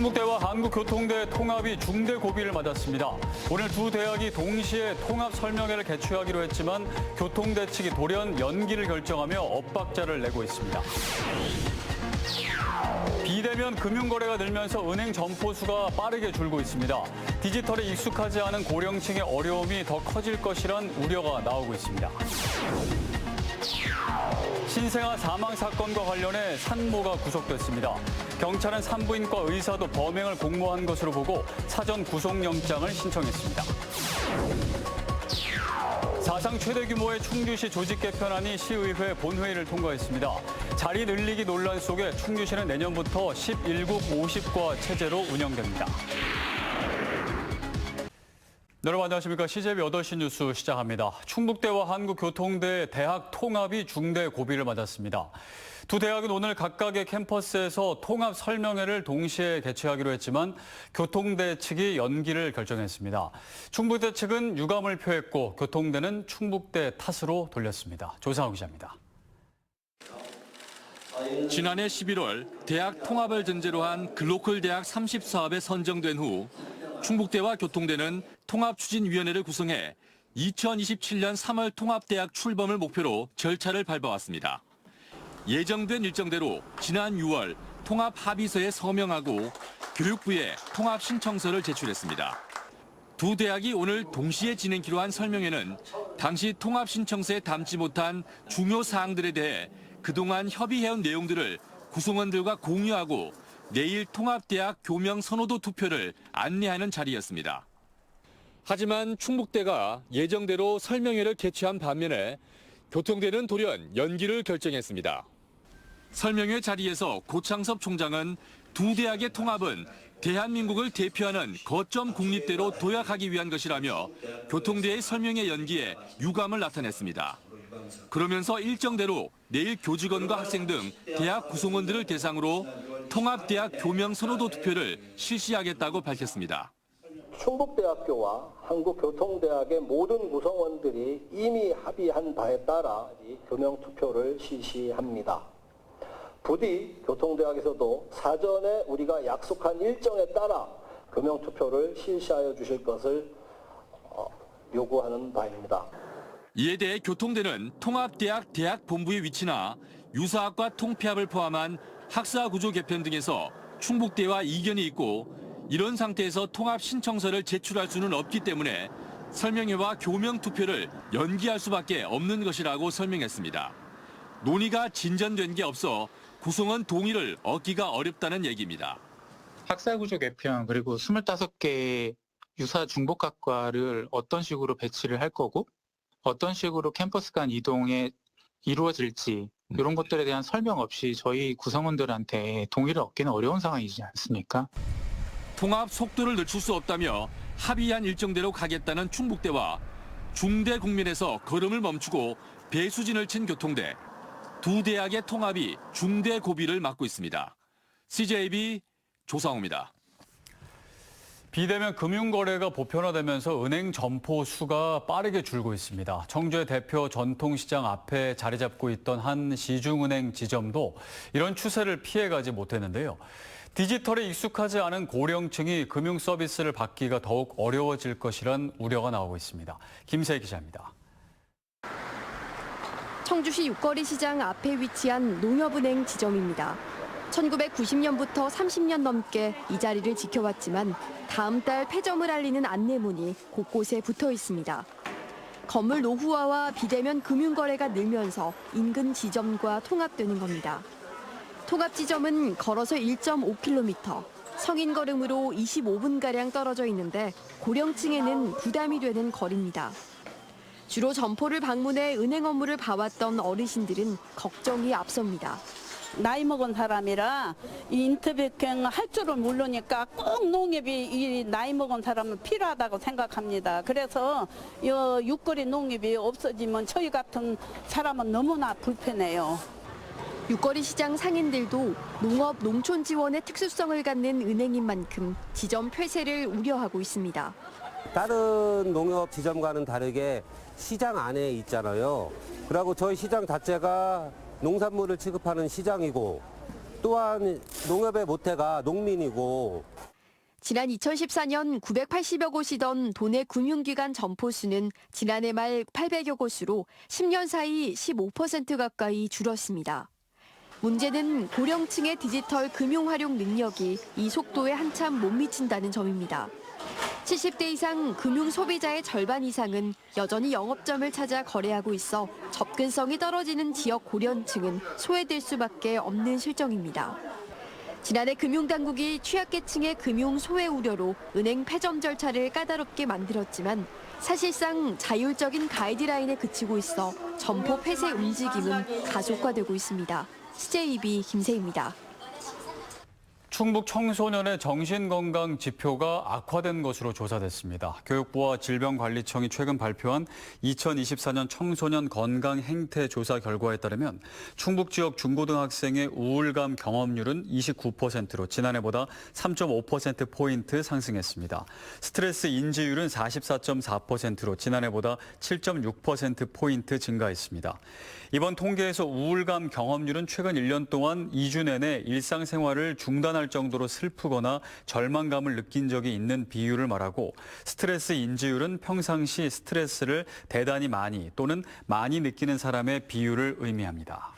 충북대와 한국교통대 통합이 중대 고비를 맞았습니다. 오늘 두 대학이 동시에 통합 설명회를 개최하기로 했지만 교통대 측이 돌연 연기를 결정하며 엇박자를 내고 있습니다. 비대면 금융거래가 늘면서 은행 점포수가 빠르게 줄고 있습니다. 디지털에 익숙하지 않은 고령층의 어려움이 더 커질 것이란 우려가 나오고 있습니다. 신생아 사망 사건과 관련해 산모가 구속됐습니다. 경찰은 산부인과 의사도 범행을 공모한 것으로 보고 사전 구속영장을 신청했습니다. 사상 최대 규모의 충주시 조직 개편안이 시의회 본회의를 통과했습니다. 자리 늘리기 논란 속에 충주시는 내년부터 11국 50과 체제로 운영됩니다. 여러분 안녕하십니까. CJB 8시 뉴스 시작합니다. 충북대와 한국교통대 대학 통합이 중대 고비를 맞았습니다. 두 대학은 오늘 각각의 캠퍼스에서 통합 설명회를 동시에 개최하기로 했지만 교통대 측이 연기를 결정했습니다. 충북대 측은 유감을 표했고 교통대는 충북대 탓으로 돌렸습니다. 조상우 기자입니다. 지난해 11월 대학 통합을 전제로 한 글로컬 대학 30사업에 선정된 후 충북대와 교통대는 통합추진위원회를 구성해 2027년 3월 통합대학 출범을 목표로 절차를 밟아왔습니다. 예정된 일정대로 지난 6월 통합합의서에 서명하고 교육부에 통합신청서를 제출했습니다. 두 대학이 오늘 동시에 진행키로 한 설명회는 당시 통합신청서에 담지 못한 중요 사항들에 대해 그동안 협의해온 내용들을 구성원들과 공유하고 내일 통합대학 교명 선호도 투표를 안내하는 자리였습니다. 하지만 충북대가 예정대로 설명회를 개최한 반면에 교통대는 돌연 연기를 결정했습니다. 설명회 자리에서 고창섭 총장은 두 대학의 통합은 대한민국을 대표하는 거점 국립대로 도약하기 위한 것이라며 교통대의 설명회 연기에 유감을 나타냈습니다. 그러면서 일정대로 내일 교직원과 학생 등 대학 구성원들을 대상으로 통합대학 교명 선호도 투표를 실시하겠다고 밝혔습니다. 충북대학교와 한국교통대학의 모든 구성원들이 이미 합의한 바에 따라 교명 투표를 실시합니다. 부디 교통대학에서도 사전에 우리가 약속한 일정에 따라 교명 투표를 실시하여 주실 것을 요구하는 바입니다. 이에 대해 교통대는 통합대학 대학 본부의 위치나 유사학과 통폐합을 포함한 학사 구조 개편 등에서 충북대와 이견이 있고 이런 상태에서 통합 신청서를 제출할 수는 없기 때문에 설명회와 교명 투표를 연기할 수밖에 없는 것이라고 설명했습니다. 논의가 진전된 게 없어 구성원 동의를 얻기가 어렵다는 얘기입니다. 학사구조 개편 그리고 25개의 유사 중복학과를 어떤 식으로 배치를 할 거고 어떤 식으로 캠퍼스 간 이동에 이루어질지 이런 것들에 대한 설명 없이 저희 구성원들한테 동의를 얻기는 어려운 상황이지 않습니까? 통합 속도를 늦출 수 없다며 합의한 일정대로 가겠다는 충북대와 중대 국면에서 걸음을 멈추고 배수진을 친 교통대. 두 대학의 통합이 중대 고비를 맞고 있습니다. CJB 조상우입니다. 비대면 금융거래가 보편화되면서 은행 점포 수가 빠르게 줄고 있습니다. 청주의 대표 전통시장 앞에 자리 잡고 있던 한 시중은행 지점도 이런 추세를 피해가지 못했는데요. 디지털에 익숙하지 않은 고령층이 금융 서비스를 받기가 더욱 어려워질 것이란 우려가 나오고 있습니다. 김세희 기자입니다. 청주시 육거리 시장 앞에 위치한 농협은행 지점입니다. 1990년부터 30년 넘게 이 자리를 지켜왔지만 다음 달 폐점을 알리는 안내문이 곳곳에 붙어 있습니다. 건물 노후화와 비대면 금융거래가 늘면서 인근 지점과 통합되는 겁니다. 통합 지점은 걸어서 1.5km, 성인 걸음으로 25분가량 떨어져 있는데 고령층에는 부담이 되는 거리입니다. 주로 점포를 방문해 은행 업무를 봐왔던 어르신들은 걱정이 앞섭니다. 나이 먹은 사람이라 이 인터뷰행 할 줄은 모르니까 꼭 농협이 이 나이 먹은 사람은 필요하다고 생각합니다. 그래서 이 육거리 농협이 없어지면 저희 같은 사람은 너무나 불편해요. 육거리 시장 상인들도 농업, 농촌 지원의 특수성을 갖는 은행인 만큼 지점 폐쇄를 우려하고 있습니다. 다른 농협 지점과는 다르게 시장 안에 있잖아요. 그리고 저희 시장 자체가 농산물을 취급하는 시장이고 또한 농협의 모태가 농민이고 지난 2014년 980여 곳이던 도내 금융기관 점포수는 지난해 말 800여 곳으로 10년 사이 15% 가까이 줄었습니다. 문제는 고령층의 디지털 금융 활용 능력이 이 속도에 한참 못 미친다는 점입니다. 70대 이상 금융 소비자의 절반 이상은 여전히 영업점을 찾아 거래하고 있어 접근성이 떨어지는 지역 고령층은 소외될 수밖에 없는 실정입니다. 지난해 금융당국이 취약계층의 금융 소외 우려로 은행 폐점 절차를 까다롭게 만들었지만 사실상 자율적인 가이드라인에 그치고 있어 점포 폐쇄 움직임은 가속화되고 있습니다. CJB 김세희입니다. 충북 청소년의 정신건강 지표가 악화된 것으로 조사됐습니다. 교육부와 질병관리청이 최근 발표한 2024년 청소년 건강 행태 조사 결과에 따르면 충북 지역 중고등학생의 우울감 경험률은 29%로 지난해보다 3.5%포인트 상승했습니다. 스트레스 인지율은 44.4%로 지난해보다 7.6%포인트 증가했습니다. 이번 통계에서 우울감 경험률은 최근 1년 동안 2주 내내 일상생활을 중단할 정도로 슬프거나 절망감을 느낀 적이 있는 비율을 말하고 스트레스 인지율은 평상시 스트레스를 대단히 많이 또는 많이 느끼는 사람의 비율을 의미합니다.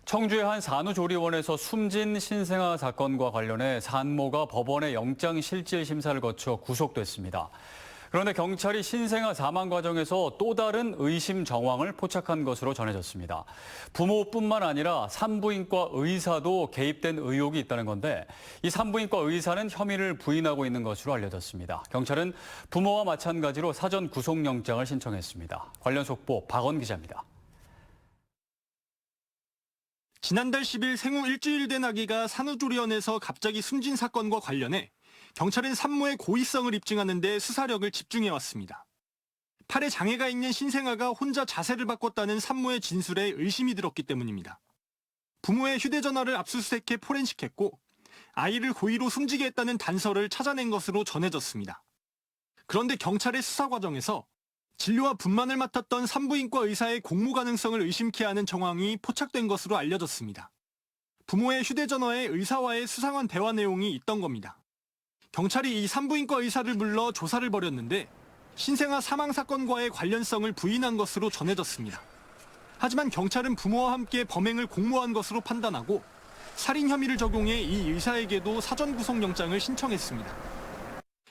청주의 한 산후조리원에서 숨진 신생아 사건과 관련해 산모가 법원의 영장실질 심사를 거쳐 구속됐습니다. 그런데 경찰이 신생아 사망 과정에서 또 다른 의심 정황을 포착한 것으로 전해졌습니다. 부모뿐만 아니라 산부인과 의사도 개입된 의혹이 있다는 건데 이 산부인과 의사는 혐의를 부인하고 있는 것으로 알려졌습니다. 경찰은 부모와 마찬가지로 사전 구속영장을 신청했습니다. 관련 속보 박원 기자입니다. 지난달 10일 생후 일주일 된 아기가 산후조리원에서 갑자기 숨진 사건과 관련해 경찰은 산모의 고의성을 입증하는 데 수사력을 집중해왔습니다. 팔에 장애가 있는 신생아가 혼자 자세를 바꿨다는 산모의 진술에 의심이 들었기 때문입니다. 부모의 휴대전화를 압수수색해 포렌식했고 아이를 고의로 숨지게 했다는 단서를 찾아낸 것으로 전해졌습니다. 그런데 경찰의 수사 과정에서 진료와 분만을 맡았던 산부인과 의사의 공모 가능성을 의심케 하는 정황이 포착된 것으로 알려졌습니다. 부모의 휴대전화에 의사와의 수상한 대화 내용이 있던 겁니다. 경찰이 이 산부인과 의사를 불러 조사를 벌였는데 신생아 사망 사건과의 관련성을 부인한 것으로 전해졌습니다. 하지만 경찰은 부모와 함께 범행을 공모한 것으로 판단하고 살인 혐의를 적용해 이 의사에게도 사전 구속영장을 신청했습니다.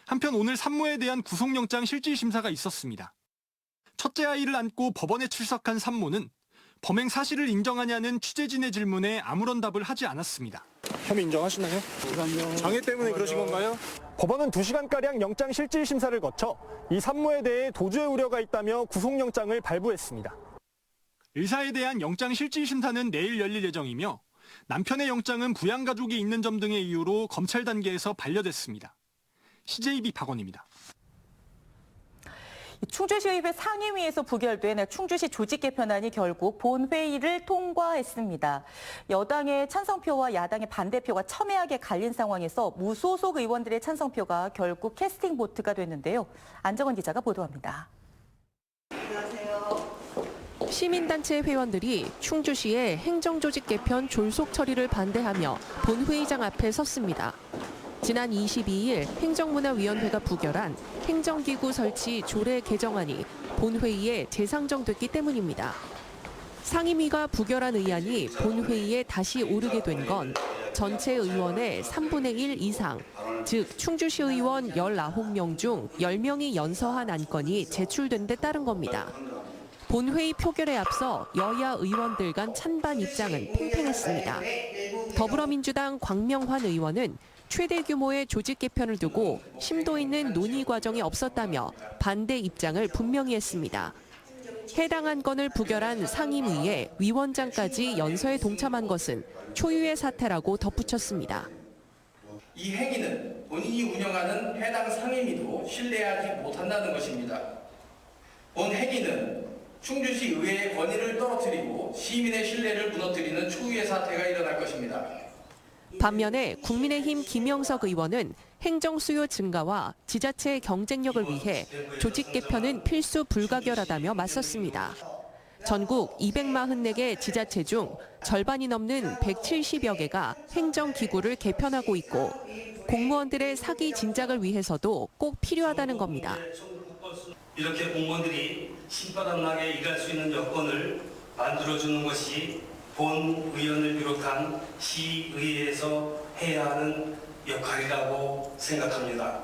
한편 오늘 산모에 대한 구속영장 실질심사가 있었습니다. 첫째 아이를 안고 법원에 출석한 산모는 범행 사실을 인정하냐는 취재진의 질문에 아무런 답을 하지 않았습니다. 혐의 인정하시나요? 장애 때문에 그러신 건가요? 법원은 2시간가량 영장 실질 심사를 거쳐 이 산모에 대해 도주의 우려가 있다며 구속영장을 발부했습니다. 의사에 대한 영장 실질 심사는 내일 열릴 예정이며 남편의 영장은 부양가족이 있는 점 등의 이유로 검찰 단계에서 반려됐습니다. CJB 박원입니다. 충주시의회 상임위에서 부결된 충주시 조직 개편안이 결국 본회의를 통과했습니다. 여당의 찬성표와 야당의 반대표가 첨예하게 갈린 상황에서 무소속 의원들의 찬성표가 결국 캐스팅 보트가 됐는데요. 안정원 기자가 보도합니다. 시민단체 회원들이 충주시의 행정조직 개편 졸속 처리를 반대하며 본회의장 앞에 섰습니다. 지난 22일 행정문화위원회가 부결한 행정기구 설치 조례 개정안이 본회의에 재상정됐기 때문입니다. 상임위가 부결한 의안이 본회의에 다시 오르게 된 건 전체 의원의 3분의 1 이상, 즉 충주시 의원 19명 중 10명이 연서한 안건이 제출된 데 따른 겁니다. 본회의 표결에 앞서 여야 의원들 간 찬반 입장은 팽팽했습니다. 더불어민주당 광명환 의원은 최대 규모의 조직 개편을 두고 심도 있는 논의 과정이 없었다며 반대 입장을 분명히 했습니다. 해당 안건을 부결한 상임위에 위원장까지 연서에 동참한 것은 초유의 사태라고 덧붙였습니다. 이 행위는 본인이 운영하는 해당 상임위도 신뢰하지 못한다는 것입니다. 본 행위는 충주시 의회의 권위를 떨어뜨리고 시민의 신뢰를 무너뜨리는 초유의 사태가 일어날 것입니다. 반면에 국민의힘 김영석 의원은 행정 수요 증가와 지자체의 경쟁력을 위해 조직 개편은 필수 불가결하다며 맞섰습니다. 전국 244개 지자체 중 절반이 넘는 170여 개가 행정기구를 개편하고 있고 공무원들의 사기 진작을 위해서도 꼭 필요하다는 겁니다. 이렇게 공무원들이 신바람나게 일할 수 있는 여건을 만들어주는 것이 본 의원을 비롯한 시의회에서 해야 하는 역할이라고 생각합니다.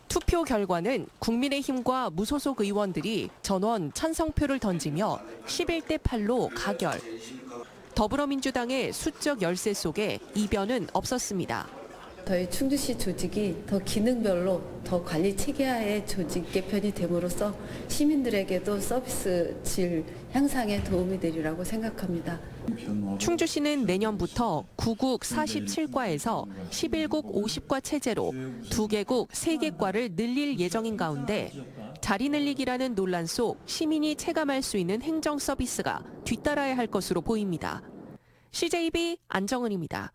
투표 결과는 국민의힘과 무소속 의원들이 전원 찬성표를 던지며 11대 8로 가결. 더불어민주당의 수적 열세 속에 이변은 없었습니다. 저희 충주시 조직이 더 기능별로 더 관리 체계화의 조직 개편이 됨으로써 시민들에게도 서비스 질 향상에 도움이 되리라고 생각합니다. 충주시는 내년부터 9국 47과에서 11국 50과 체제로 2개국 3개과를 늘릴 예정인 가운데 자리 늘리기라는 논란 속 시민이 체감할 수 있는 행정 서비스가 뒤따라야 할 것으로 보입니다. CJB 안정은입니다.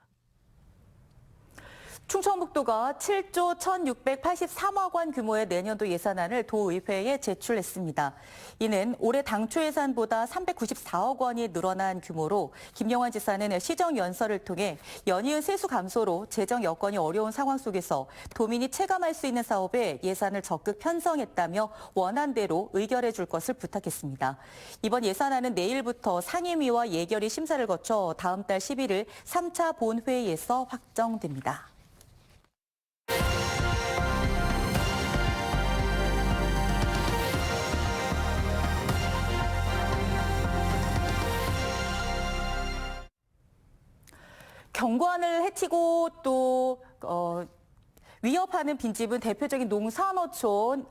충청북도가 7조 1,683억 원 규모의 내년도 예산안을 도의회에 제출했습니다. 이는 올해 당초 예산보다 394억 원이 늘어난 규모로 김영환 지사는 시정연설을 통해 연이은 세수 감소로 재정 여건이 어려운 상황 속에서 도민이 체감할 수 있는 사업에 예산을 적극 편성했다며 원안대로 의결해 줄 것을 부탁했습니다. 이번 예산안은 내일부터 상임위와 예결위 심사를 거쳐 다음 달 11일 3차 본회의에서 확정됩니다. 경관을 해치고 또 위협하는 빈집은 대표적인 농산어촌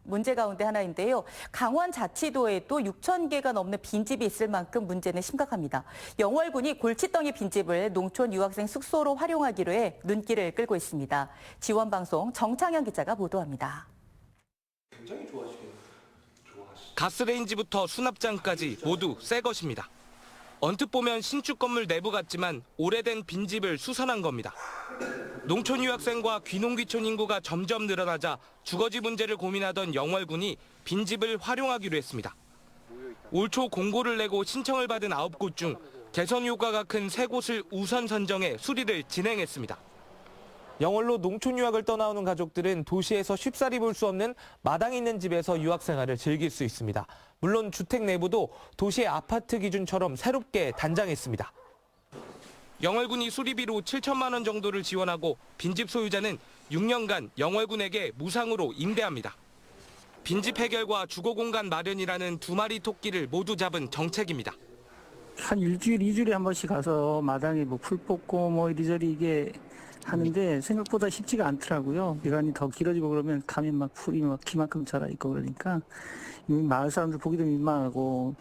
문제 가운데 하나인데요. 강원자치도에도 6천 개가 넘는 빈집이 있을 만큼 문제는 심각합니다. 영월군이 골칫덩이 빈집을 농촌 유학생 숙소로 활용하기로 해 눈길을 끌고 있습니다. 지원방송 정창현 기자가 보도합니다. 가스레인지부터 수납장까지 모두 새 것입니다. 언뜻 보면 신축 건물 내부 같지만 오래된 빈집을 수선한 겁니다. 농촌 유학생과 귀농귀촌 인구가 점점 늘어나자 주거지 문제를 고민하던 영월군이 빈집을 활용하기로 했습니다. 올 초 공고를 내고 신청을 받은 9곳 중 개선 효과가 큰 3곳을 우선 선정해 수리를 진행했습니다. 영월로 농촌 유학을 떠나오는 가족들은 도시에서 쉽사리 볼 수 없는 마당 있는 집에서 유학 생활을 즐길 수 있습니다. 물론 주택 내부도 도시의 아파트 기준처럼 새롭게 단장했습니다. 영월군이 수리비로 7천만 원 정도를 지원하고 빈집 소유자는 6년간 영월군에게 무상으로 임대합니다. 빈집 해결과 주거 공간 마련이라는 2마리 토끼를 모두 잡은 정책입니다. 한 일주일, 2주일에 한 번씩 가서 마당에 풀 뽑고 이리저리 이게 하는데 생각보다 쉽지가 않더라고요. 기간이 더 길어지고 그러면 가면 풀이 키만큼 자라 있고 그러니까 마을 사람들 보기도 민망하고.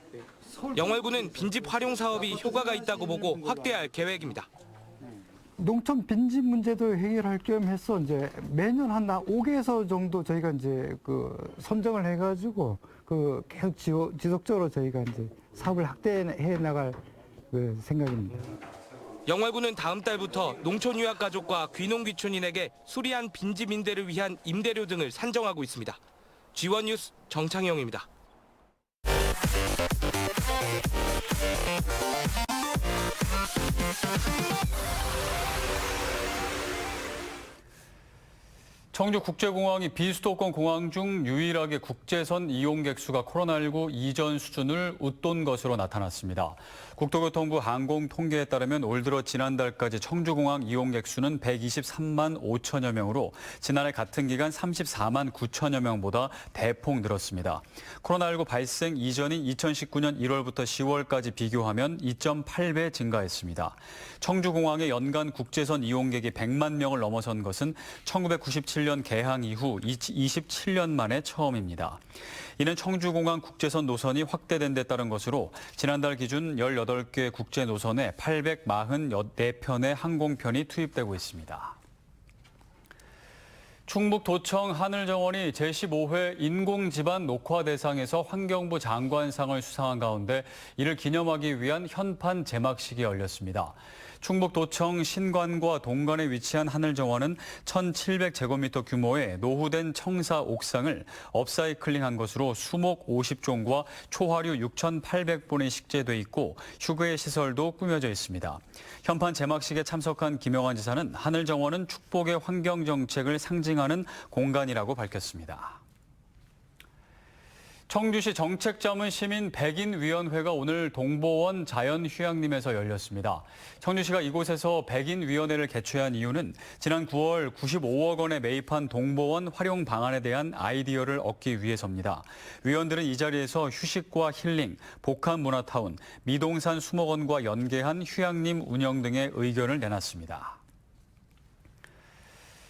영월군은 빈집 활용 사업이 효과가 있다고 보고 확대할 계획입니다. 농촌 빈집 문제도 해결할 겸해서 이제 매년 한 5개소 정도 저희가 이제 선정을 해가지고 계속 지속적으로 저희가 이제 사업을 확대해 나갈 생각입니다. 영월군은 다음 달부터 농촌 유학 가족과 귀농귀촌인에게 수리한 빈집 임대를 위한 임대료 등을 산정하고 있습니다. G1 뉴스 정창영입니다. 청주국제공항이 비수도권 공항 중 유일하게 국제선 이용객 수가 코로나19 이전 수준을 웃돈 것으로 나타났습니다. 국토교통부 항공통계에 따르면 올 들어 지난달까지 청주공항 이용객 수는 123만 5천여 명으로 지난해 같은 기간 34만 9천여 명보다 대폭 늘었습니다. 코로나19 발생 이전인 2019년 1월부터 10월까지 비교하면 2.8배 증가했습니다. 청주공항의 연간 국제선 이용객이 100만 명을 넘어선 것은 1997년 개항 이후 27년 만에 처음입니다. 이는 청주공항 국제선 노선이 확대된 데 따른 것으로 지난달 기준 18개 국제 노선에 844편의 항공편이 투입되고 있습니다. 충북 도청 하늘정원이 제15회 인공지반 녹화 대상에서 환경부 장관상을 수상한 가운데 이를 기념하기 위한 현판 제막식이 열렸습니다. 충북 도청 신관과 동관에 위치한 하늘정원은 1,700제곱미터 규모의 노후된 청사 옥상을 업사이클링한 것으로 수목 50종과 초화류 6,800본이 식재돼 있고 휴게 시설도 꾸며져 있습니다. 현판 제막식에 참석한 김영환 지사는 하늘정원은 축복의 환경정책을 상징하는 공간이라고 밝혔습니다. 청주시 정책자문 시민 백인위원회가 오늘 동보원 자연휴양림에서 열렸습니다. 청주시가 이곳에서 백인위원회를 개최한 이유는 지난 9월 95억 원에 매입한 동보원 활용 방안에 대한 아이디어를 얻기 위해서입니다. 위원들은 이 자리에서 휴식과 힐링, 복합문화타운, 미동산 수목원과 연계한 휴양림 운영 등의 의견을 내놨습니다.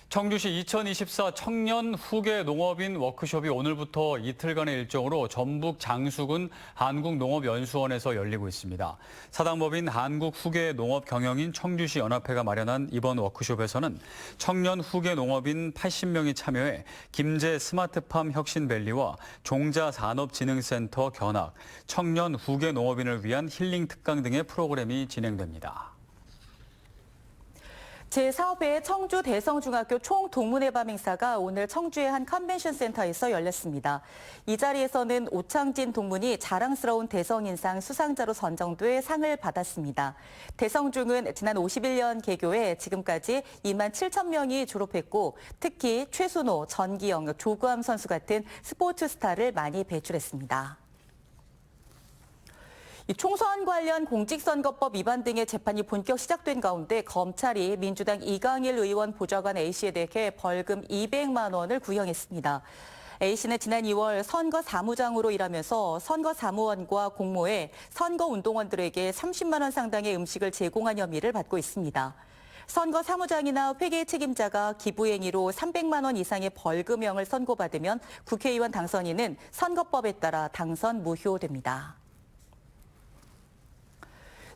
청주시 2024 청년 후계 농업인 워크숍이 오늘부터 이틀간의 일정으로 전북 장수군 한국농업연수원에서 열리고 있습니다. 사당법인 한국후계농업경영인 청주시 연합회가 마련한 이번 워크숍에서는 청년 후계 농업인 80명이 참여해 김제 스마트팜 혁신밸리와 종자산업진흥센터 견학, 청년 후계 농업인을 위한 힐링 특강 등의 프로그램이 진행됩니다. 제4회 청주 대성중학교 총동문회 밤 행사가 오늘 청주의 한 컨벤션 센터에서 열렸습니다. 이 자리에서는 오창진 동문이 자랑스러운 대성인상 수상자로 선정돼 상을 받았습니다. 대성중은 지난 51년 개교해 지금까지 2만 7천 명이 졸업했고 특히 최순호, 전기영, 조구함 선수 같은 스포츠 스타를 많이 배출했습니다. 총선 관련 공직선거법 위반 등의 재판이 본격 시작된 가운데 검찰이 민주당 이강일 의원 보좌관 A씨에 대해 벌금 200만 원을 구형했습니다. A씨는 지난 2월 선거 사무장으로 일하면서 선거 사무원과 공모해 선거운동원들에게 30만 원 상당의 음식을 제공한 혐의를 받고 있습니다. 선거 사무장이나 회계 책임자가 기부 행위로 300만 원 이상의 벌금형을 선고받으면 국회의원 당선인은 선거법에 따라 당선 무효됩니다.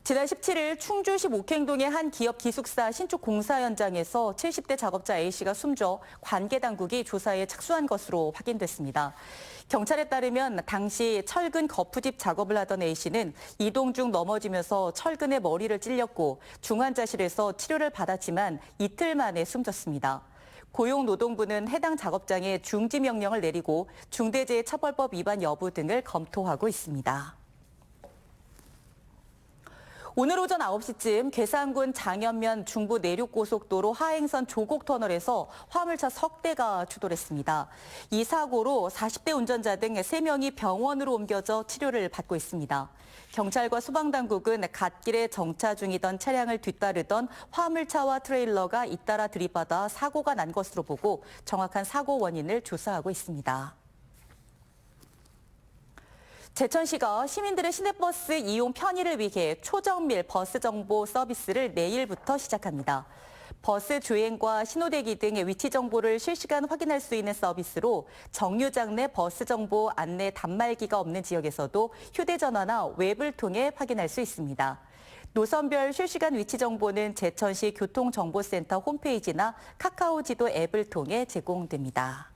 지난 17일 충주시 목행동의 한 기업 기숙사 신축 공사 현장에서 70대 작업자 A씨가 숨져 관계 당국이 조사에 착수한 것으로 확인됐습니다. 경찰에 따르면 당시 철근 거푸집 작업을 하던 A씨는 이동 중 넘어지면서 철근에 머리를 찔렸고 중환자실에서 치료를 받았지만 이틀 만에 숨졌습니다. 고용노동부는 해당 작업장에 중지 명령을 내리고 중대재해처벌법 위반 여부 등을 검토하고 있습니다. 오늘 오전 9시쯤 괴산군 장현면 중부 내륙고속도로 하행선 조곡터널에서 화물차 석 대가 추돌했습니다. 이 사고로 40대 운전자 등 3명이 병원으로 옮겨져 치료를 받고 있습니다. 경찰과 소방당국은 갓길에 정차 중이던 차량을 뒤따르던 화물차와 트레일러가 잇따라 들이받아 사고가 난 것으로 보고 정확한 사고 원인을 조사하고 있습니다. 제천시가 시민들의 시내버스 이용 편의를 위해 초정밀 버스 정보 서비스를 내일부터 시작합니다. 버스 주행과 신호대기 등의 위치 정보를 실시간 확인할 수 있는 서비스로 정류장 내 버스 정보 안내 단말기가 없는 지역에서도 휴대전화나 웹을 통해 확인할 수 있습니다. 노선별 실시간 위치 정보는 제천시 교통정보센터 홈페이지나 카카오 지도 앱을 통해 제공됩니다.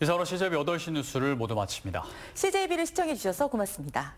이상으로 CJB 8시 뉴스를 모두 마칩니다. CJB를 시청해 주셔서 고맙습니다.